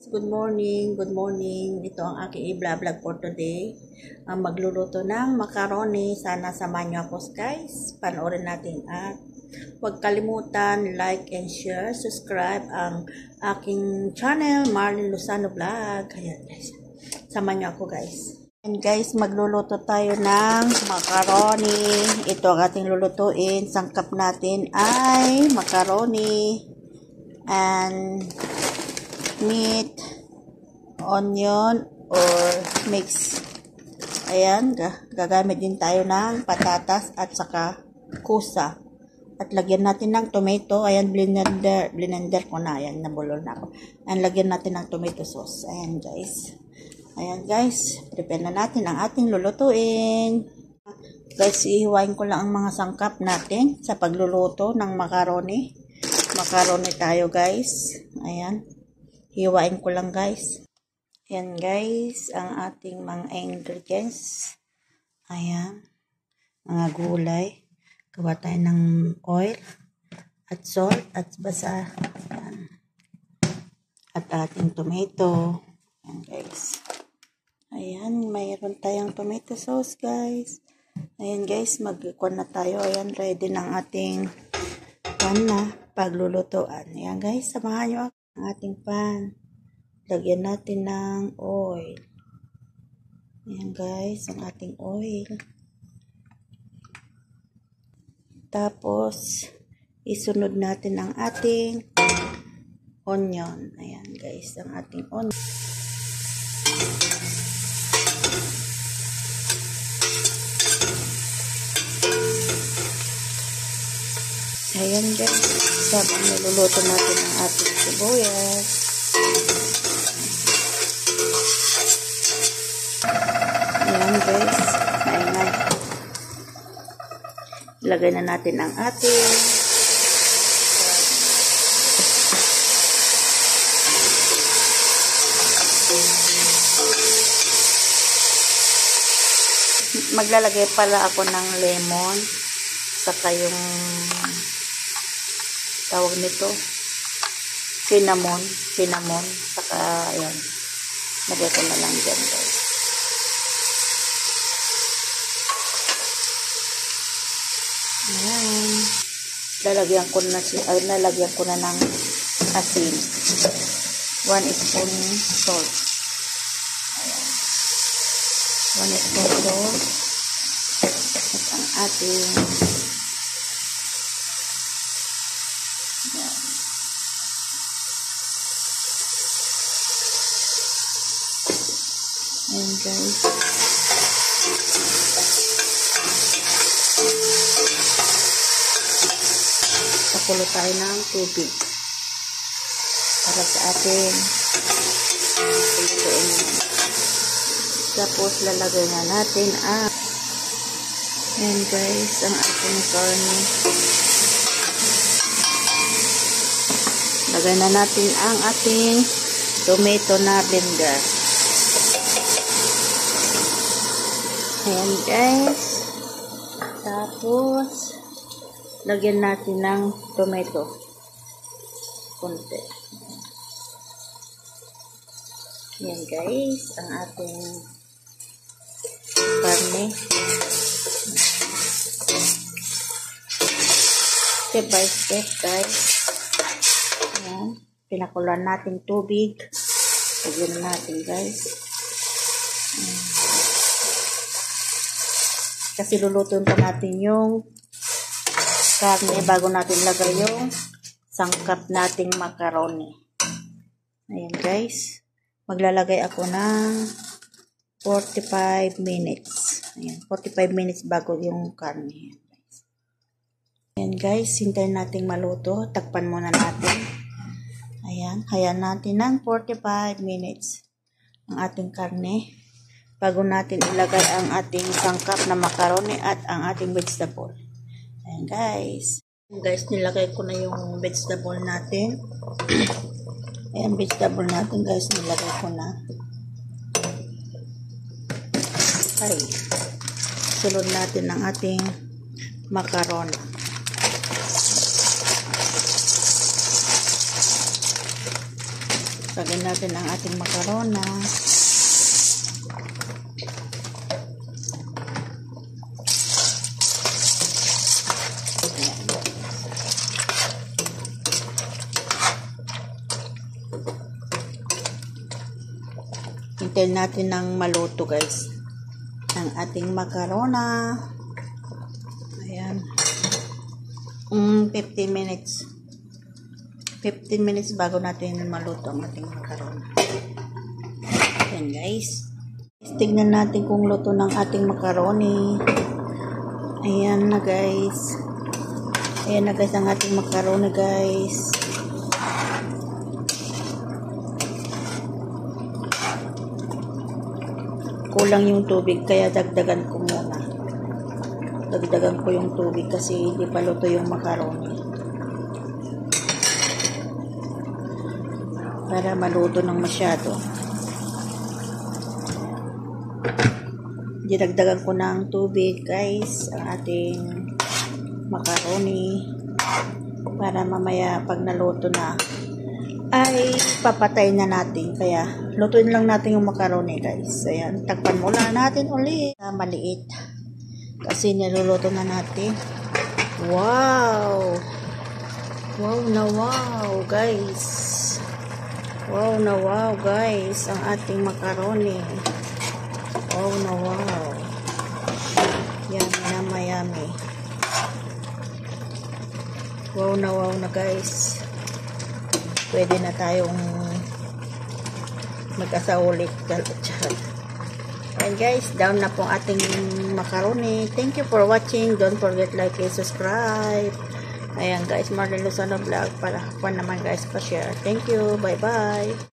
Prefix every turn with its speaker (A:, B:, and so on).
A: Good morning, good morning. Ito ang aking i-vlog for today. Ang magluluto ng macaroni. Sana samahan niyo ako guys. Panoorin natin at huwag kalimutan like and share, subscribe ang aking channel, Marlene Lozano Vlog. Ayan guys. Samahan niyo ako guys. And guys, magluluto tayo ng macaroni. Ito ang ating lulutuin. Sangkap natin ay macaroni and meat, onion, or mix. Ayan, gagamit din tayo ng patatas at saka kusa. At lagyan natin ng tomato. Ayan, blender ko na. Ayan, nabulol na ako. Ayan, lagyan natin ng tomato sauce. Ayan, guys. Ayan, guys. Prepare na natin ang ating lulutuin. Guys, ihiwain ko lang ang mga sangkap natin sa pagluluto ng macaroni. Macaroni tayo, guys. Ayan. Hiwain ko lang guys. Ayan guys, ang ating mga ingredients. Ayan. Mga gulay. Gawa tayo ng oil at salt at basa. Ayan. At ating tomato. Ayan guys. Ayan, mayroon tayong tomato sauce guys. Ayan guys, mag-ikon na tayo. Ayan, ready ng ating pan na paglulutuan. Ayan guys, samahan nyo ako. Ang ating pan. Lagyan natin ng oil. Ayan guys, ang ating oil. Tapos, isunod natin ang ating onion. Ayan guys, ang ating onion. Ayan guys, sabang niluluto natin ang ating sibuyas. Ayan guys, ayan. Ilagay na natin ang ating maglalagay pala ako ng lemon saka yung tawag nito cinnamon saka ayan, lagay ko na lang dyan guys. Ayan, nalagyan ko na ng asin, 1 spoon salt. Ayan, 1 spoon salt at ang ating ayan guys. Pakulo tayo ng tubig para sa ating lutuin. Tapos lalagay na natin ang ayan guys, ang ating karne. Lagay na natin ang ating tomato na blender. Ayan guys. Tapos, lagyan natin ng tomato. Konti. Ayan guys. Ang ating karne. Step by step guys. Ayan. Pinakuluan natin tubig. Lagyan natin guys. Ayan. Kasi lulutuin pa natin yung karne bago natin lagay yung sangkap nating macaroni. Ayan guys. Maglalagay ako ng 45 minutes. Ayan, 45 minutes bago yung karne. Ayan guys, hintayin natin maluto. Takpan muna natin. Ayan, hayaan natin ng 45 minutes ang ating karne bago natin ilagay ang ating sangkap na macaroni at ang ating vegetable. Ayan guys. Guys, nilagay ko na yung vegetable natin. Ayan, vegetable natin guys, nilagay ko na. Ay, sunod natin ang ating macaroni. Lagyan natin ang ating makarona. Hintayin natin ng maluto guys ang ating makarona. Ayan. 15 minutes. 15 minutes bago natin maluto ang ating makarona. Ayan guys. Tignan natin kung luto ng ating macaroni. Ayan na guys. Ayan na guys ang ating macaroni guys. Kulang yung tubig kaya dagdagan ko muna. Dagdagan ko yung tubig kasi hindi pa luto yung macaroni. Para maluto ng masyado. Dinagdagan ko ng tubig guys ang ating macaroni para mamaya pag naluto na ay papatay na natin. Kaya lutuin lang natin yung macaroni guys. Ayan, takpan muna natin ulit. Maliit kasi niluluto na natin. Wow! Wow na wow guys. Wow na wow guys ang ating macaroni. Wow na wow. Yummy na yummy. Wow na wow na guys. Pwede na tayong mag-asa ulit. And guys, down na po ating macaroni. Thank you for watching. Don't forget like and subscribe. Ayan guys, Marlene Lozano Vlog para naman guys pa-share. Thank you. Bye-bye.